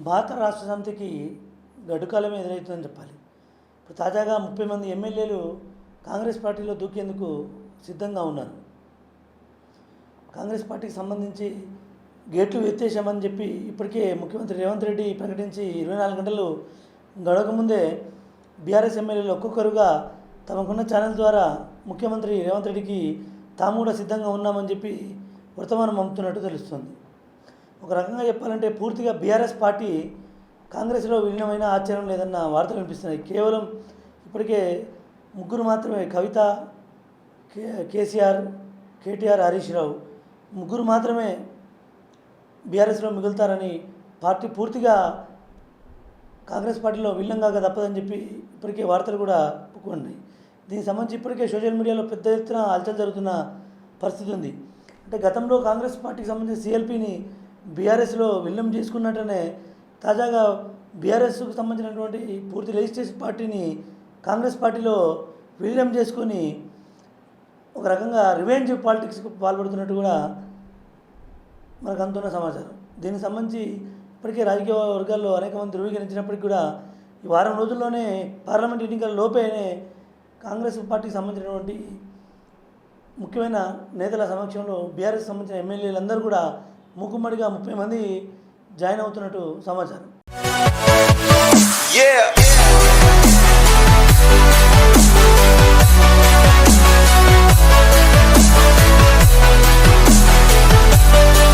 భారత రాష్ట్ర సమితికి గడ్డుకాలమే ఎదురవుతుందని చెప్పాలి. ఇప్పుడు తాజాగా 30 మంది ఎమ్మెల్యేలు కాంగ్రెస్ పార్టీలో దూకేందుకు సిద్ధంగా ఉన్నారు. కాంగ్రెస్ పార్టీకి సంబంధించి గేట్లు ఎత్తేసామని చెప్పి ఇప్పటికే ముఖ్యమంత్రి రేవంత్ రెడ్డి ప్రకటించి 24 గంటలు గడవకముందే బీఆర్ఎస్ ఎమ్మెల్యేలు ఒక్కొక్కరుగా తమకున్న ఛానల్ ద్వారా ముఖ్యమంత్రి రేవంత్ రెడ్డికి తాము కూడా సిద్ధంగా ఉన్నామని చెప్పి వర్తమానం పంపుతున్నట్టు తెలుస్తుంది. ఒక రకంగా చెప్పాలంటే పూర్తిగా బీఆర్ఎస్ పార్టీ కాంగ్రెస్లో విలీనమైన ఆశ్చర్యం లేదన్న వార్తలు వినిపిస్తున్నాయి. కేవలం ఇప్పటికే ముగ్గురు మాత్రమే, కవిత, కేసీఆర్, కేటీఆర్, హరీష్ రావు ముగ్గురు మాత్రమే బీఆర్ఎస్లో మిగులుతారని పార్టీ పూర్తిగా కాంగ్రెస్ పార్టీలో విలీనంగా తప్పదని చెప్పి ఇప్పటికే వార్తలు కూడా పుక్కున్నాయి. దీనికి సంబంధించి ఇప్పటికే సోషల్ మీడియాలో పెద్ద ఎత్తున హల్చల్ జరుగుతున్న పరిస్థితి ఉంది. అంటే గతంలో కాంగ్రెస్ పార్టీకి సంబంధించి సిఎల్పిని బీఆర్ఎస్లో విలీనం చేసుకున్నట్టనే తాజాగా బీఆర్ఎస్కు సంబంధించినటువంటి పూర్తి లెజిస్లేటివ్ పార్టీని కాంగ్రెస్ పార్టీలో విలీనం చేసుకొని ఒక రకంగా రివెంజ్ పాలిటిక్స్కు పాల్పడుతున్నట్టు కూడా మనకు అందుతున్న సమాచారం. దీనికి సంబంధించి ఇప్పటికే రాజకీయ వర్గాల్లో అనేక మంది ధృవీకరించినప్పటికీ కూడా ఈ వారం రోజుల్లోనే పార్లమెంట్ ఎన్నికల లోపేనే కాంగ్రెస్ పార్టీకి సంబంధించినటువంటి ముఖ్యమైన నేతల సమక్షంలో బీఆర్ఎస్ సంబంధించిన ఎమ్మెల్యేలందరూ కూడా మూకుమ్మడిగా 30 మంది జాయిన్ అవుతున్నట్టు సమాచారం.